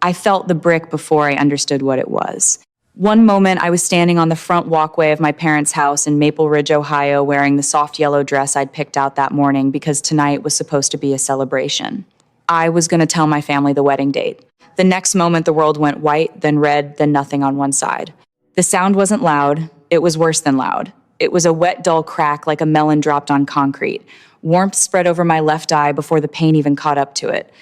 I felt the brick before I understood what it was. One moment, I was standing on the front walkway of my parents' house in Maple Ridge, Ohio, wearing the soft yellow dress I'd picked out that morning because tonight was supposed to be a celebration. I was going to tell my family the wedding date. The next moment, the world went white, then red, then nothing on one side. The sound wasn't loud. It was worse than loud. It was a wet, dull crack like a melon dropped on concrete. Warmth spread over my left eye before the pain even caught up to it.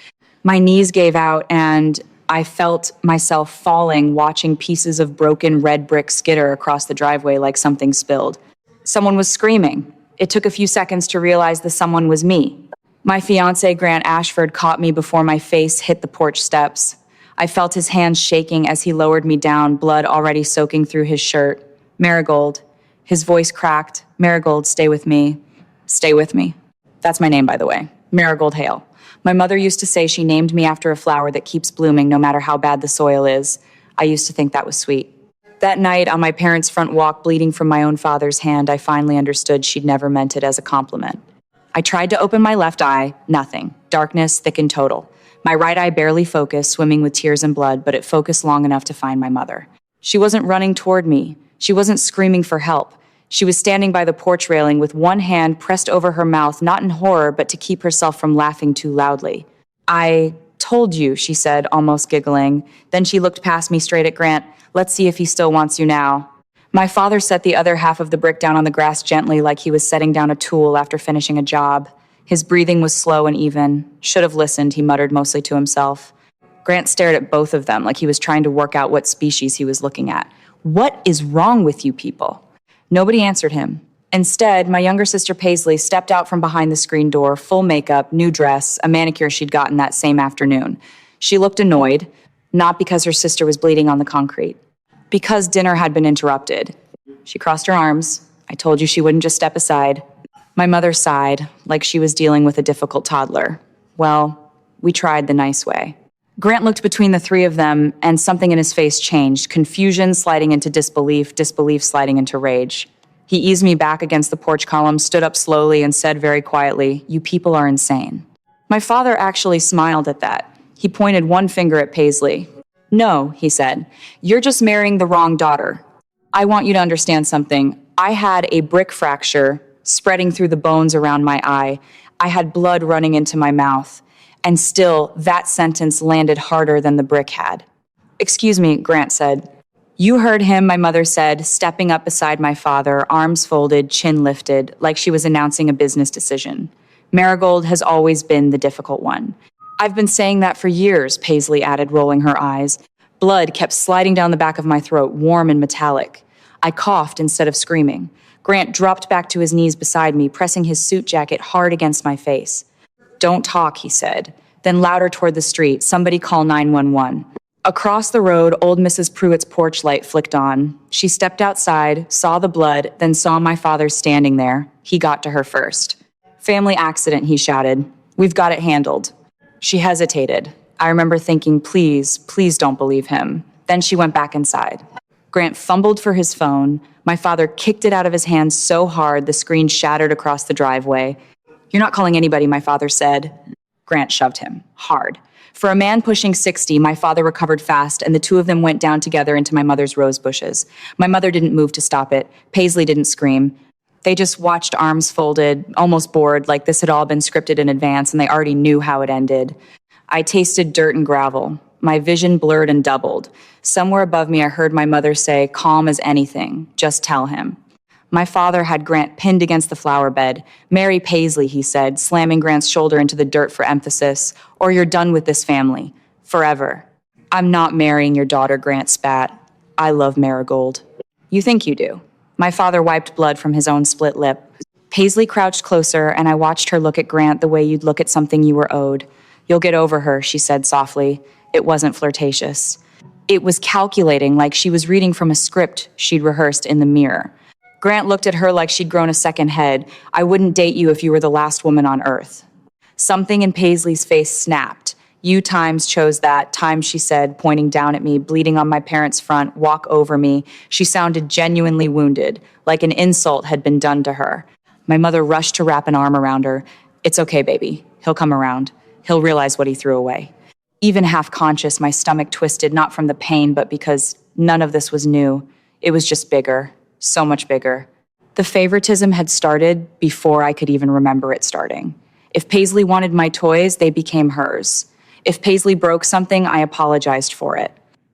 My knees gave out, and I felt myself falling, watching pieces of broken red brick skitter across the driveway like something spilled. Someone was screaming. It took a few seconds to realize the someone was me. My fiancé, Grant Ashford, caught me before my face hit the porch steps. I felt his hands shaking as he lowered me down, blood already soaking through his shirt. Marigold. His voice cracked. Marigold, stay with me. Stay with me. That's my name, by the way. Marigold Hale. My mother used to say she named me after a flower that keeps blooming no matter how bad the soil is. I used to think that was sweet. That night, on my parents' front walk, bleeding from my own father's hand, I finally understood she'd never meant it as a compliment. I tried to open my left eye. Nothing. Darkness, thick and total. My right eye barely focused, swimming with tears and blood, but it focused long enough to find my mother. She wasn't running toward me. She wasn't screaming for help. She was standing by the porch railing with one hand pressed over her mouth, not in horror, but to keep herself from laughing too loudly. I told you, she said, almost giggling. Then she looked past me straight at Grant. Let's see if he still wants you now. My father set the other half of the brick down on the grass gently, like he was setting down a tool after finishing a job. His breathing was slow and even. Should have listened, he muttered mostly to himself. Grant stared at both of them like he was trying to work out what species he was looking at. What is wrong with you people? Nobody answered him. Instead, my younger sister Paisley stepped out from behind the screen door, full makeup, new dress, a manicure she'd gotten that same afternoon. She looked annoyed, not because her sister was bleeding on the concrete, because dinner had been interrupted. She crossed her arms. I told you she wouldn't just step aside. My mother sighed, like she was dealing with a difficult toddler. Well, we tried the nice way. Grant looked between the three of them, and something in his face changed, confusion sliding into disbelief, disbelief sliding into rage. He eased me back against the porch column, stood up slowly, and said very quietly, "You people are insane." My father actually smiled at that. He pointed one finger at Paisley. "No," he said, "you're just marrying the wrong daughter. I want you to understand something. I had a brick fracture spreading through the bones around my eye. I had blood running into my mouth. And still, that sentence landed harder than the brick had." "Excuse me," Grant said. "You heard him," my mother said, stepping up beside my father, arms folded, chin lifted, like she was announcing a business decision. "Marigold has always been the difficult one." "I've been saying that for years," Paisley added, rolling her eyes. Blood kept sliding down the back of my throat, warm and metallic. I coughed instead of screaming. Grant dropped back to his knees beside me, pressing his suit jacket hard against my face. "Don't talk," he said. Then louder toward the street, "Somebody call 911. Across the road, old Mrs. Pruitt's porch light flicked on. She stepped outside, saw the blood, then saw my father standing there. He got to her first. "Family accident," he shouted. "We've got it handled." She hesitated. I remember thinking, please don't believe him. Then she went back inside. Grant fumbled for his phone. My father kicked it out of his hand so hard the screen shattered across the driveway. "You're not calling anybody," my father said. Grant shoved him, hard. For a man pushing 60, my father recovered fast, and the two of them went down together into my mother's rose bushes. My mother didn't move to stop it. Paisley didn't scream. They just watched, arms folded, almost bored, like this had all been scripted in advance and they already knew how it ended. I tasted dirt and gravel. My vision blurred and doubled. Somewhere above me, I heard my mother say, "Calm as anything. Just tell him." My father had Grant pinned against the flower bed. "Marry Paisley," he said, slamming Grant's shoulder into the dirt for emphasis, "or you're done with this family. Forever." "I'm not marrying your daughter," Grant spat. "I love Marigold." "You think you do." My father wiped blood from his own split lip. Paisley crouched closer, and I watched her look at Grant the way you'd look at something you were owed. "You'll get over her," she said softly. It wasn't flirtatious. It was calculating, like she was reading from a script she'd rehearsed in the mirror. Grant looked at her like she'd grown a second head. "I wouldn't date you if you were the last woman on earth." Something in Paisley's face snapped. "You times chose that time," she said, pointing down at me, bleeding on my parents' front, walk over me. She sounded genuinely wounded, like an insult had been done to her. My mother rushed to wrap an arm around her. "It's okay, baby. He'll come around. He'll realize what he threw away." Even half conscious, my stomach twisted, not from the pain, but because none of this was new. It was just bigger, so much bigger. The favoritism had started before I could even remember it starting. If Paisley wanted my toys, they became hers. If Paisley broke something, I apologized for it.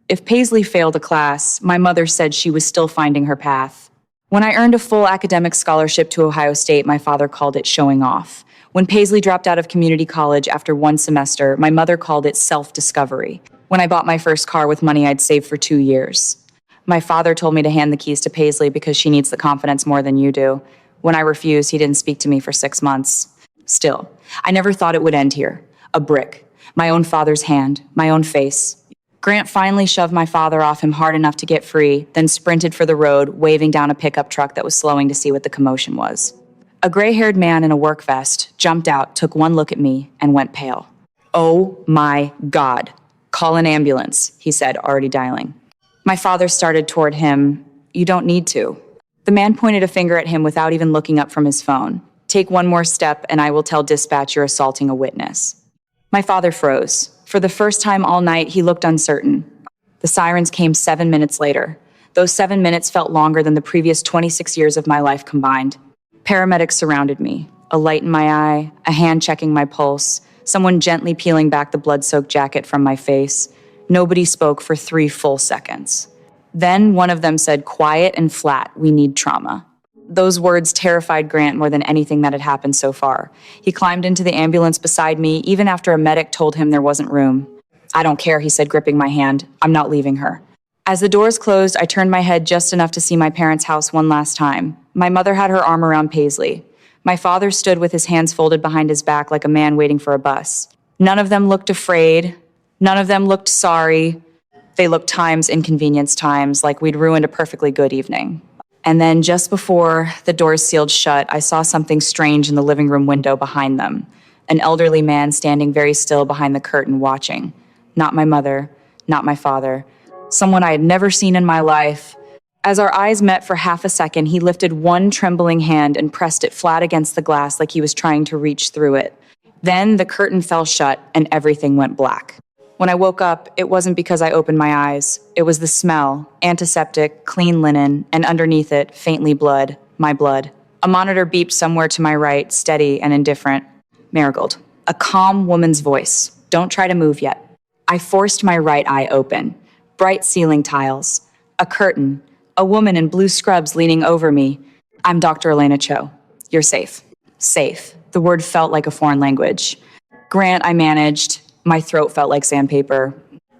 If Paisley failed a class, my mother said she was still finding her path. When I earned a full academic scholarship to Ohio State, my father called it showing off. When Paisley dropped out of community college after one semester, my mother called it self-discovery. When I bought my first car with money I'd saved for 2 years. My father told me to hand the keys to Paisley because she needs the confidence more than you do. When I refused, he didn't speak to me for 6 months. Still, I never thought it would end here. A brick. My own father's hand. My own face. Grant finally shoved my father off him hard enough to get free, then sprinted for the road, waving down a pickup truck that was slowing to see what the commotion was. A gray-haired man in a work vest jumped out, took one look at me, and went pale. "Oh my God. Call an ambulance," he said, already dialing. My father started toward him. "You don't need to." The man pointed a finger at him without even looking up from his phone. "Take one more step and I will tell dispatch you're assaulting a witness." My father froze. For the first time all night, he looked uncertain. The sirens came 7 minutes later. Those 7 minutes felt longer than the previous 26 years of my life combined. Paramedics surrounded me, a light in my eye, a hand checking my pulse, someone gently peeling back the blood-soaked jacket from my face. Nobody spoke for 3 full seconds. Then one of them said, "Quiet and flat, we need trauma." Those words terrified Grant more than anything that had happened so far. He climbed into the ambulance beside me, even after a medic told him there wasn't room. "I don't care," he said, gripping my hand. "I'm not leaving her." As the doors closed, I turned my head just enough to see my parents' house one last time. My mother had her arm around Paisley. My father stood with his hands folded behind his back like a man waiting for a bus. None of them looked afraid. None of them looked sorry. They looked times, inconvenienced times, like we'd ruined a perfectly good evening. And then just before the doors sealed shut, I saw something strange in the living room window behind them. An elderly man standing very still behind the curtain watching. Not my mother, not my father. Someone I had never seen in my life. As our eyes met for half a second, he lifted one trembling hand and pressed it flat against the glass like he was trying to reach through it. Then the curtain fell shut and everything went black. When I woke up, it wasn't because I opened my eyes. It was the smell, antiseptic, clean linen, and underneath it, faintly blood, my blood. A monitor beeped somewhere to my right, steady and indifferent. Marigold. A calm woman's voice. "Don't try to move yet." I forced my right eye open. Bright ceiling tiles. A curtain. A woman in blue scrubs leaning over me. "I'm Dr. Elena Cho. You're safe." Safe. The word felt like a foreign language. "Grant," I managed. My throat felt like sandpaper.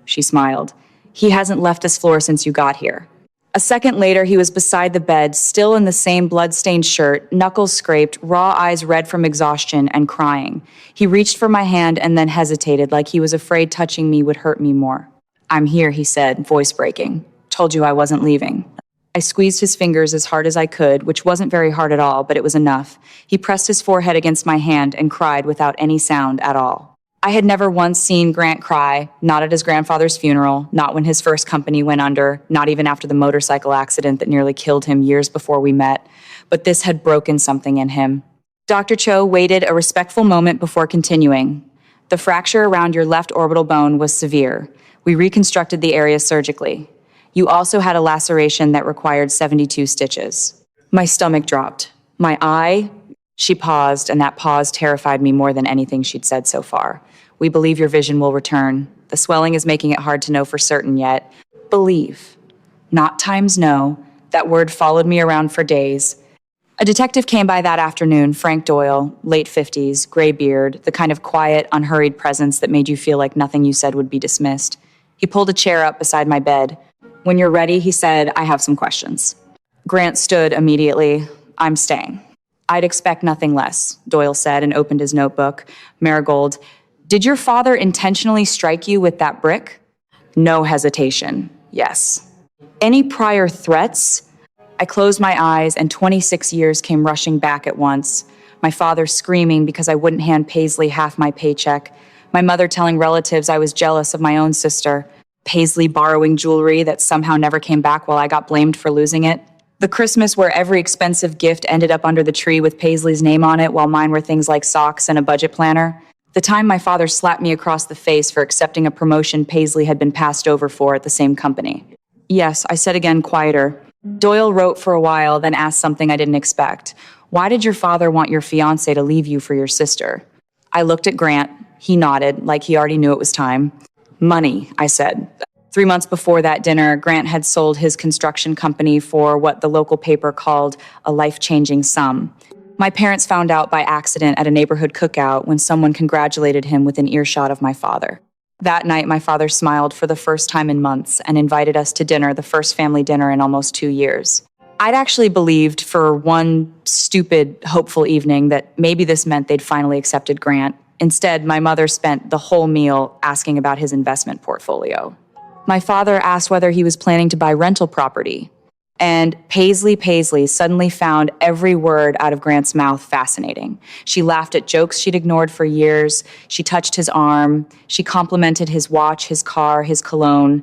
She smiled. "He hasn't left this floor since you got here." A second later, he was beside the bed, still in the same blood-stained shirt, knuckles scraped, raw eyes red from exhaustion, and crying. He reached for my hand and then hesitated, like he was afraid touching me would hurt me more. "I'm here," he said, voice breaking. "Told you I wasn't leaving." I squeezed his fingers as hard as I could, which wasn't very hard at all, but it was enough. He pressed his forehead against my hand and cried without any sound at all. I had never once seen Grant cry, not at his grandfather's funeral, not when his first company went under, not even after the motorcycle accident that nearly killed him years before we met. But this had broken something in him. Dr. Cho waited a respectful moment before continuing. "The fracture around your left orbital bone was severe. We reconstructed the area surgically. You also had a laceration that required 72 stitches." My stomach dropped. My eye... She paused, and that pause terrified me more than anything she'd said so far. "We believe your vision will return. The swelling is making it hard to know for certain yet." Believe. Not times no. That word followed me around for days. A detective came by that afternoon, Frank Doyle, late 50s, gray beard, the kind of quiet, unhurried presence that made you feel like nothing you said would be dismissed. He pulled a chair up beside my bed. "When you're ready," he said, "I have some questions." Grant stood immediately. "I'm staying." "I'd expect nothing less," Doyle said and opened his notebook. Marigold. "Did your father intentionally strike you with that brick?" No hesitation. "Yes." "Any prior threats?" I closed my eyes and 26 years came rushing back at once. My father screaming because I wouldn't hand Paisley half my paycheck. My mother telling relatives I was jealous of my own sister. Paisley borrowing jewelry that somehow never came back while I got blamed for losing it. The Christmas where every expensive gift ended up under the tree with Paisley's name on it while mine were things like socks and a budget planner. The time my father slapped me across the face for accepting a promotion Paisley had been passed over for at the same company. Yes, I said again, quieter. Doyle wrote for a while, then asked something I didn't expect. Why did your father want your fiancé to leave you for your sister? I looked at Grant. He nodded, like he already knew it was time. Money, I said. 3 months before that dinner, Grant had sold his construction company for what the local paper called a life-changing sum. My parents found out by accident at a neighborhood cookout when someone congratulated him within earshot of my father. That night, my father smiled for the first time in months and invited us to dinner, the first family dinner in almost 2 years. I'd actually believed for one stupid, hopeful evening that maybe this meant they'd finally accepted Grant. Instead, my mother spent the whole meal asking about his investment portfolio. My father asked whether he was planning to buy rental property. And Paisley suddenly found every word out of Grant's mouth fascinating. She laughed at jokes she'd ignored for years. She touched his arm. She complimented his watch, his car, his cologne.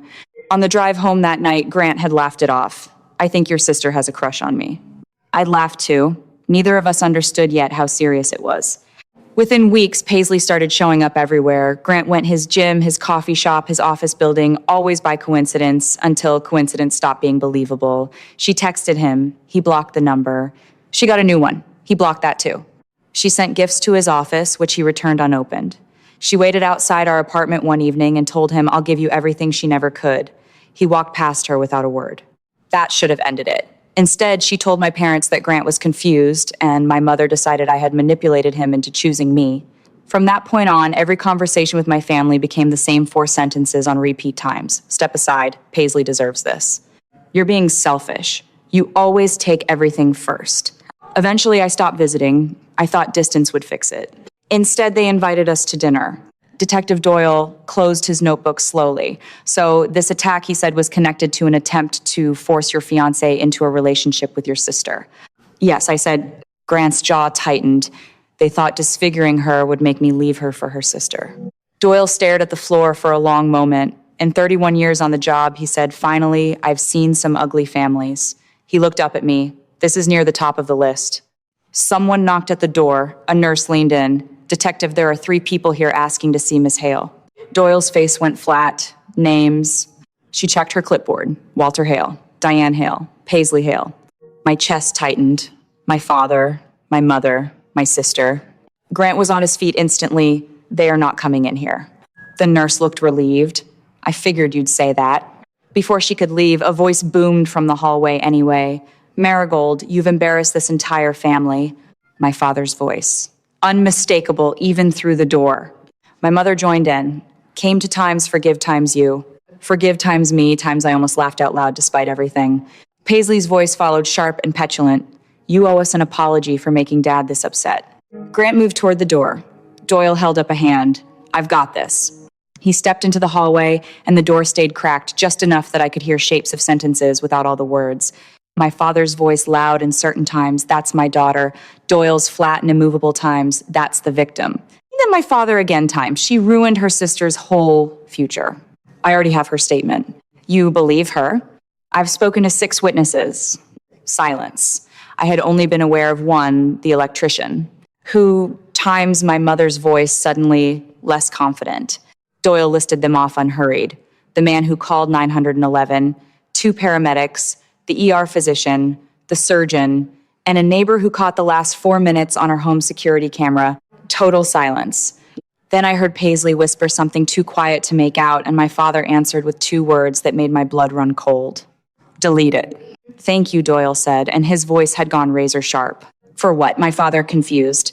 On the drive home that night, Grant had laughed it off. I think your sister has a crush on me. I'd laughed too. Neither of us understood yet how serious it was. Within weeks, Paisley started showing up everywhere. Grant went his gym, his coffee shop, his office building, always by coincidence, until coincidence stopped being believable. She texted him. He blocked the number. She got a new one. He blocked that too. She sent gifts to his office, which he returned unopened. She waited outside our apartment one evening and told him, I'll give you everything she never could. He walked past her without a word. That should have ended it. Instead, she told my parents that Grant was confused, and my mother decided I had manipulated him into choosing me. From that point on, every conversation with my family became the same 4 sentences on repeat times. Step aside, Paisley deserves this. You're being selfish. You always take everything first. Eventually, I stopped visiting. I thought distance would fix it. Instead, they invited us to dinner. Detective Doyle closed his notebook slowly. So this attack, he said, was connected to an attempt to force your fiancé into a relationship with your sister. Yes, I said. Grant's jaw tightened. They thought disfiguring her would make me leave her for her sister. Doyle stared at the floor for a long moment. In 31 years on the job, he said, finally, I've seen some ugly families. He looked up at me. This is near the top of the list. Someone knocked at the door. A nurse leaned in. Detective, there are 3 people here asking to see Miss Hale. Doyle's face went flat. Names. She checked her clipboard. Walter Hale, Diane Hale, Paisley Hale. My chest tightened. My father, my mother, my sister. Grant was on his feet instantly. They are not coming in here. The nurse looked relieved. I figured you'd say that. Before she could leave, a voice boomed from the hallway anyway. Marigold, you've embarrassed this entire family. My father's voice. Unmistakable, even through the door. My mother joined in. Came to times forgive times you. Forgive times me, times I almost laughed out loud despite everything. Paisley's voice followed sharp and petulant. You owe us an apology for making Dad this upset. Grant moved toward the door. Doyle held up a hand. I've got this. He stepped into the hallway, and the door stayed cracked just enough that I could hear shapes of sentences without all the words. My father's voice loud and certain times, that's my daughter. Doyle's flat and immovable times, that's the victim. And then my father again times, she ruined her sister's whole future. I already have her statement. You believe her? I've spoken to 6 witnesses. Silence. I had only been aware of one, the electrician, who times my mother's voice suddenly less confident. Doyle listed them off unhurried. The man who called 911, 2 paramedics, the ER physician, the surgeon, and a neighbor who caught the last 4 minutes on her home security camera. Total silence. Then I heard Paisley whisper something too quiet to make out, and my father answered with 2 words that made my blood run cold. Delete it. Thank you, Doyle said, and his voice had gone razor sharp. For what? My father confused.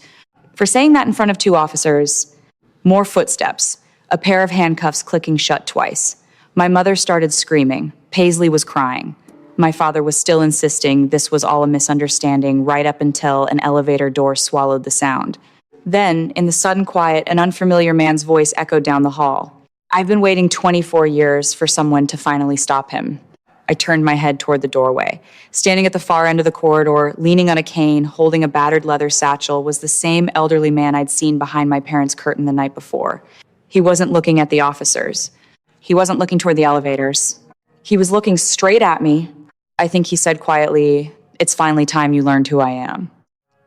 For saying that in front of 2 officers. More footsteps. A pair of handcuffs clicking shut twice. My mother started screaming. Paisley was crying. My father was still insisting this was all a misunderstanding right up until an elevator door swallowed the sound. Then, in the sudden quiet, an unfamiliar man's voice echoed down the hall. I've been waiting 24 years for someone to finally stop him. I turned my head toward the doorway. Standing at the far end of the corridor, leaning on a cane, holding a battered leather satchel, was the same elderly man I'd seen behind my parents' curtain the night before. He wasn't looking at the officers. He wasn't looking toward the elevators. He was looking straight at me. I think he said quietly, "It's finally time you learned who I am."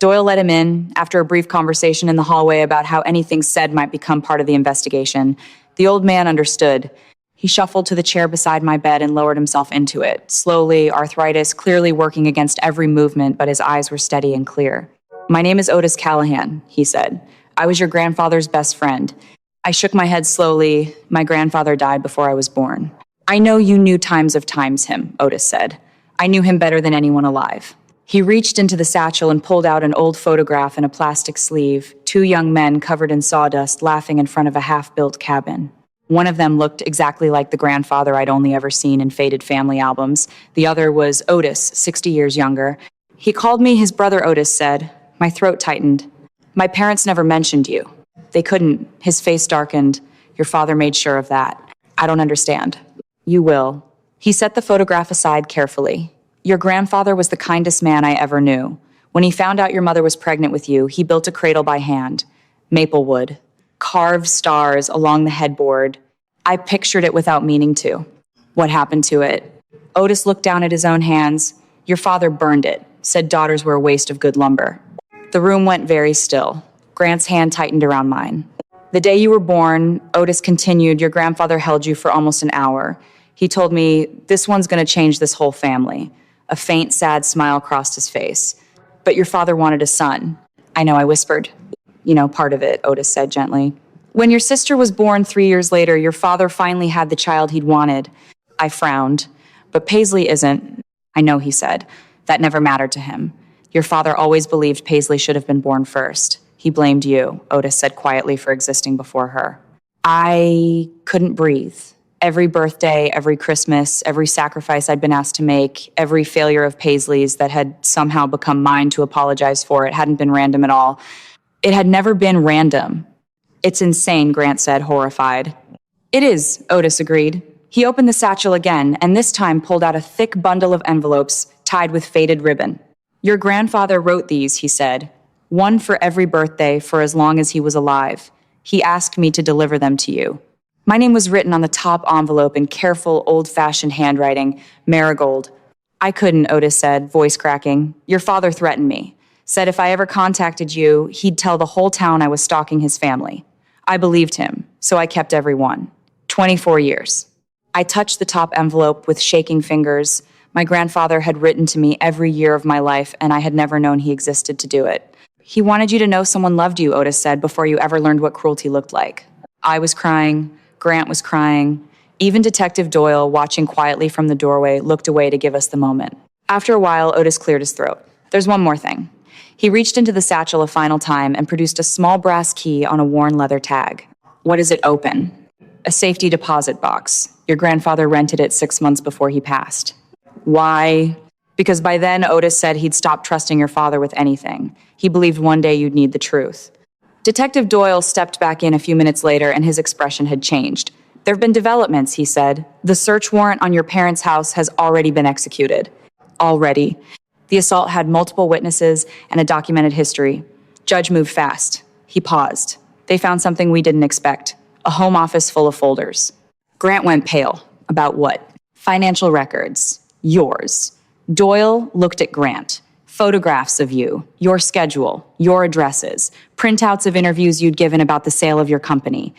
Doyle let him in after a brief conversation in the hallway about how anything said might become part of the investigation. The old man understood. He shuffled to the chair beside my bed and lowered himself into it. Slowly, arthritis clearly working against every movement, but his eyes were steady and clear. "My name is Otis Callahan," he said. "I was your grandfather's best friend." I shook my head slowly. My grandfather died before I was born. "I know you knew times of times him," Otis said. "I knew him better than anyone alive." He reached into the satchel and pulled out an old photograph in a plastic sleeve, two young men covered in sawdust laughing in front of a half-built cabin. One of them looked exactly like the grandfather I'd only ever seen in faded family albums. The other was Otis, 60 years younger. "He called me his brother," Otis said. My throat tightened. "My parents never mentioned you." "They couldn't." His face darkened. "Your father made sure of that." "I don't understand." "You will." He set the photograph aside carefully. "Your grandfather was the kindest man I ever knew. When he found out your mother was pregnant with you, he built a cradle by hand. Maple wood. Carved stars along the headboard. I pictured it without meaning to." "What happened to it?" Otis looked down at his own hands. "Your father burned it, said daughters were a waste of good lumber." The room went very still. Grant's hand tightened around mine. "The day you were born," Otis continued, "your grandfather held you for almost an hour. He told me, 'This one's going to change this whole family.'" A faint, sad smile crossed his face. "But your father wanted a son." "I know," I whispered. "You know, part of it," Otis said gently. "When your sister was born 3 years later, your father finally had the child he'd wanted." I frowned. "But Paisley isn't." "I know," he said. "That never mattered to him. Your father always believed Paisley should have been born first. He blamed you," Otis said quietly, "for existing before her." I couldn't breathe. Every birthday, every Christmas, every sacrifice I'd been asked to make, every failure of Paisley's that had somehow become mine to apologize for, it hadn't been random at all. It had never been random. "It's insane," Grant said, horrified. "It is," Otis agreed. He opened the satchel again, and this time pulled out a thick bundle of envelopes tied with faded ribbon. "Your grandfather wrote these," he said. "One for every birthday for as long as he was alive. He asked me to deliver them to you." My name was written on the top envelope in careful, old-fashioned handwriting, Marigold. "I couldn't," Otis said, voice cracking. "Your father threatened me. Said if I ever contacted you, he'd tell the whole town I was stalking his family. I believed him, so I kept every one. 24 years. I touched the top envelope with shaking fingers. My grandfather had written to me every year of my life, and I had never known he existed to do it. "He wanted you to know someone loved you," Otis said, "before you ever learned what cruelty looked like." I was crying. Grant was crying. Even Detective Doyle, watching quietly from the doorway, looked away to give us the moment. After a while, Otis cleared his throat. "There's one more thing." He reached into the satchel a final time and produced a small brass key on a worn leather tag. "What does it open?" "A safety deposit box. Your grandfather rented it 6 months before he passed." "Why?" "Because by then, Otis said he'd stopped trusting your father with anything. He believed one day you'd need the truth." Detective Doyle stepped back in a few minutes later, and his expression had changed. "There have been developments," he said. "The search warrant on your parents' house has already been executed." Already. The assault had multiple witnesses and a documented history. Judge moved fast. He paused. "They found something we didn't expect. A home office full of folders." Grant went pale. "About what?" "Financial records. Yours." Doyle looked at Grant. "Photographs of you, your schedule, your addresses, printouts of interviews you'd given about the sale of your company."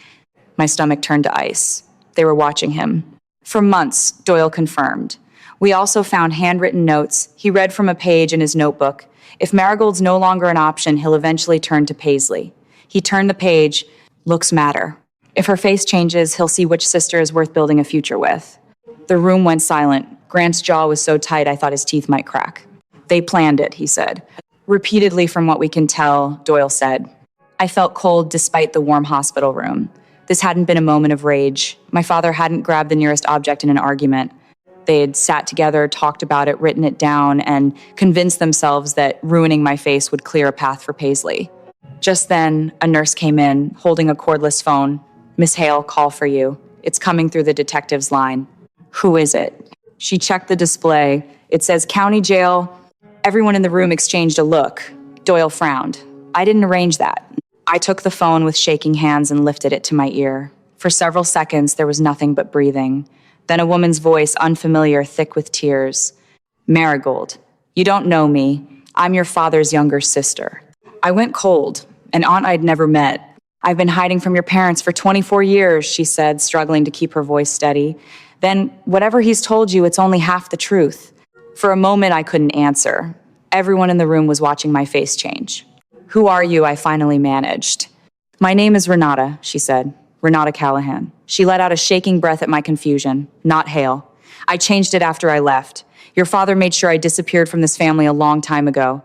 My stomach turned to ice. They were watching him. "For months," Doyle confirmed. "We also found handwritten notes." He read from a page in his notebook. "If Marigold's no longer an option, he'll eventually turn to Paisley." He turned the page. "Looks matter. If her face changes, he'll see which sister is worth building a future with." The room went silent. Grant's jaw was so tight I thought his teeth might crack. "They planned it," he said. "Repeatedly from what we can tell," Doyle said. I felt cold despite the warm hospital room. This hadn't been a moment of rage. My father hadn't grabbed the nearest object in an argument. They had sat together, talked about it, written it down, and convinced themselves that ruining my face would clear a path for Paisley. Just then, a nurse came in, holding a cordless phone. "Miss Hale, call for you. It's coming through the detective's line." "Who is it?" She checked the display. "It says County Jail." Everyone in the room exchanged a look. Doyle frowned. "I didn't arrange that." I took the phone with shaking hands and lifted it to my ear. For several seconds, there was nothing but breathing. Then a woman's voice, unfamiliar, thick with tears. "Marigold, you don't know me. I'm your father's younger sister. I went cold, an aunt I'd never met. I've been hiding from your parents for 24 years, she said, struggling to keep her voice steady. Then, whatever he's told you, it's only half the truth. For a moment, I couldn't answer. Everyone in the room was watching my face change. Who are you? I finally managed. My name is Renata, she said. Renata Callahan. She let out a shaking breath at my confusion. Not Hale. I changed it after I left. Your father made sure I disappeared from this family a long time ago.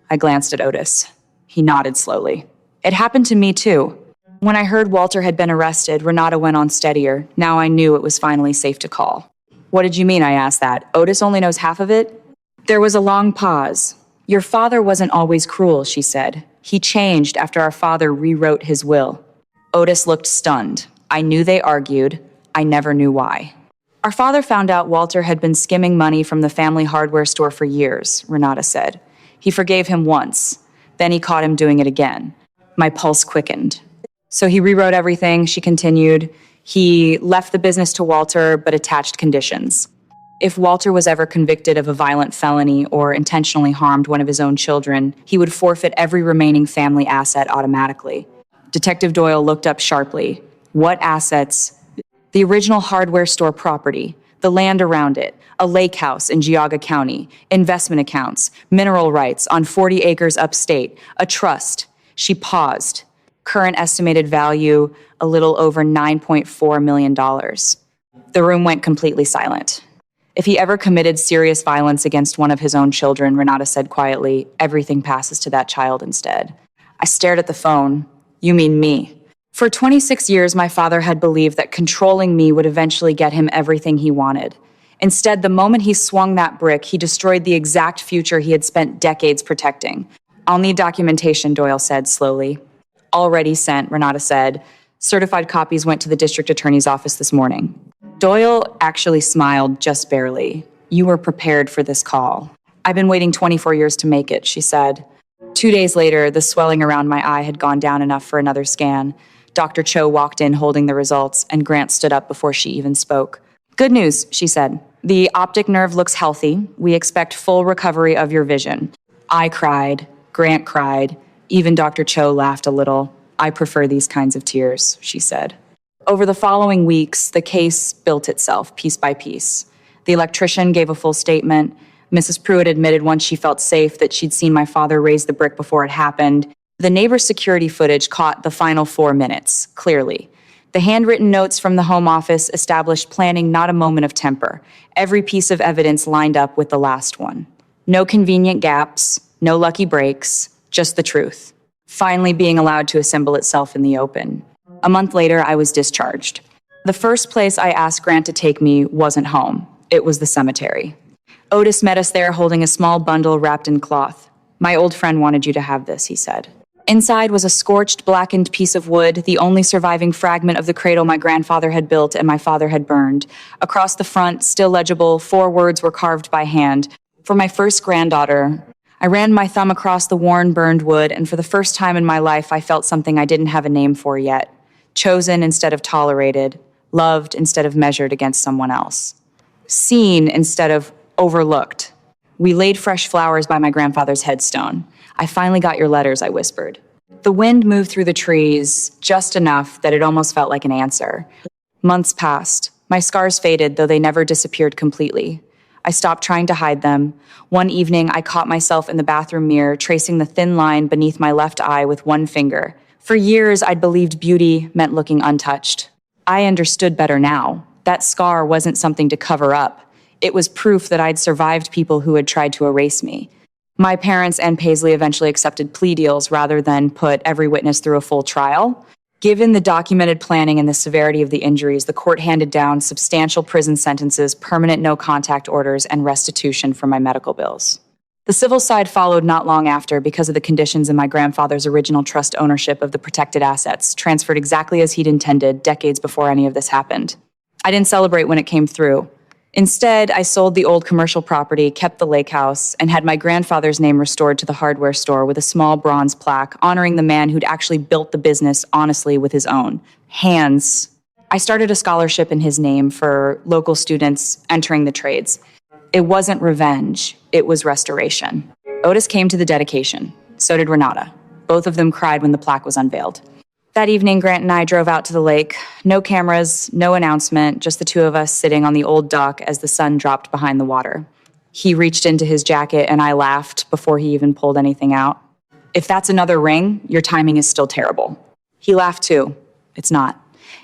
I glanced at Otis. He nodded slowly. It happened to me too. When I heard Walter had been arrested, Renata went on steadier. Now I knew it was finally safe to call. What did you mean? I asked that. Otis only knows half of it? There was a long pause. Your father wasn't always cruel, she said. He changed after our father rewrote his will. Otis looked stunned. I knew they argued. I never knew why. Our father found out Walter had been skimming money from the family hardware store for years, Renata said. He forgave him once. Then he caught him doing it again. My pulse quickened. So he rewrote everything, she continued. He left the business to Walter, but attached conditions. If Walter was ever convicted of a violent felony or intentionally harmed one of his own children, he would forfeit every remaining family asset automatically. Detective Doyle looked up sharply. What assets? The original hardware store property, the land around it, a lake house in Geauga County, investment accounts, mineral rights on 40 acres upstate, a trust. She paused. Current estimated value, a little over $9.4 million. The room went completely silent. If he ever committed serious violence against one of his own children, Renata said quietly, everything passes to that child instead. I stared at the phone. You mean me? For 26 years, my father had believed that controlling me would eventually get him everything he wanted. Instead, the moment he swung that brick, he destroyed the exact future he had spent decades protecting. I'll need documentation, Doyle said slowly. Already sent, Renata said. Certified copies went to the district attorney's office this morning. Doyle actually smiled just barely. You were prepared for this call. I've been waiting 24 years to make it, she said. 2 days later, the swelling around my eye had gone down enough for another scan. Dr. Cho walked in holding the results, and Grant stood up before she even spoke. Good news, she said. The optic nerve looks healthy. We expect full recovery of your vision. I cried. Grant cried. Even Dr. Cho laughed a little. I prefer these kinds of tears, she said. Over the following weeks, the case built itself piece by piece. The electrician gave a full statement. Mrs. Pruitt admitted once she felt safe that she'd seen my father raise the brick before it happened. The neighbor's security footage caught the final 4 minutes, clearly. The handwritten notes from the home office established planning, not a moment of temper. Every piece of evidence lined up with the last one. No convenient gaps, no lucky breaks, just the truth. Finally being allowed to assemble itself in the open. A month later, I was discharged. The first place I asked Grant to take me wasn't home. It was the cemetery. Otis met us there holding a small bundle wrapped in cloth. My old friend wanted you to have this, he said. Inside was a scorched, blackened piece of wood, the only surviving fragment of the cradle my grandfather had built and my father had burned. Across the front, still legible, 4 words were carved by hand. For my first granddaughter. I ran my thumb across the worn, burned wood, and for the first time in my life, I felt something I didn't have a name for yet. Chosen instead of tolerated, loved instead of measured against someone else. Seen instead of overlooked. We laid fresh flowers by my grandfather's headstone. I finally got your letters, I whispered. The wind moved through the trees, just enough that it almost felt like an answer. Months passed. My scars faded, though they never disappeared completely. I stopped trying to hide them. One evening, I caught myself in the bathroom mirror, tracing the thin line beneath my left eye with one finger. For years, I'd believed beauty meant looking untouched. I understood better now. That scar wasn't something to cover up. It was proof that I'd survived people who had tried to erase me. My parents and Paisley eventually accepted plea deals rather than put every witness through a full trial. Given the documented planning and the severity of the injuries, the court handed down substantial prison sentences, permanent no-contact orders, and restitution for my medical bills. The civil side followed not long after because of the conditions in my grandfather's original trust ownership of the protected assets, transferred exactly as he'd intended decades before any of this happened. I didn't celebrate when it came through. Instead, I sold the old commercial property, kept the lake house, and had my grandfather's name restored to the hardware store with a small bronze plaque honoring the man who'd actually built the business honestly with his own hands. I started a scholarship in his name for local students entering the trades. It wasn't revenge, it was restoration. Otis came to the dedication. So did Renata. Both of them cried when the plaque was unveiled. That evening, Grant and I drove out to the lake. No cameras, no announcement, just the two of us sitting on the old dock as the sun dropped behind the water. He reached into his jacket and I laughed before he even pulled anything out. If that's another ring, your timing is still terrible. He laughed too. It's not.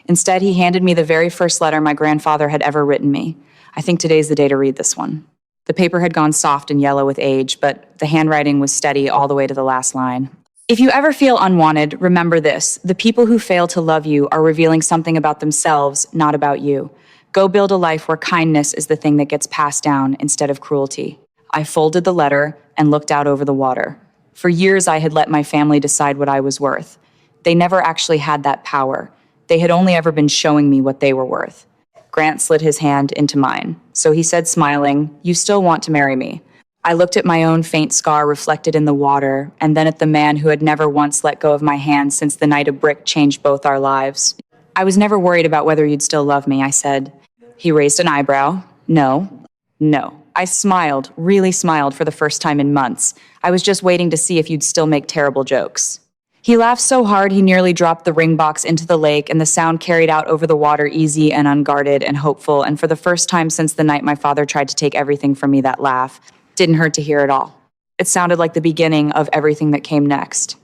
Instead, he handed me the very first letter my grandfather had ever written me. I think today's the day to read this one. The paper had gone soft and yellow with age, but the handwriting was steady all the way to the last line. If you ever feel unwanted, remember this. The people who fail to love you are revealing something about themselves, not about you. Go build a life where kindness is the thing that gets passed down instead of cruelty. I folded the letter and looked out over the water. For years, I had let my family decide what I was worth. They never actually had that power. They had only ever been showing me what they were worth. Grant slid his hand into mine. So he said, smiling, "You still want to marry me." I looked at my own faint scar reflected in the water, and then at the man who had never once let go of my hand since the night a brick changed both our lives. "I was never worried about whether you'd still love me," I said. He raised an eyebrow. No. I smiled, really smiled for the first time in months. I was just waiting to see if you'd still make terrible jokes. He laughed so hard he nearly dropped the ring box into the lake, and the sound carried out over the water easy and unguarded and hopeful, and for the first time since the night my father tried to take everything from me, that laugh didn't hurt to hear it all. It sounded like the beginning of everything that came next.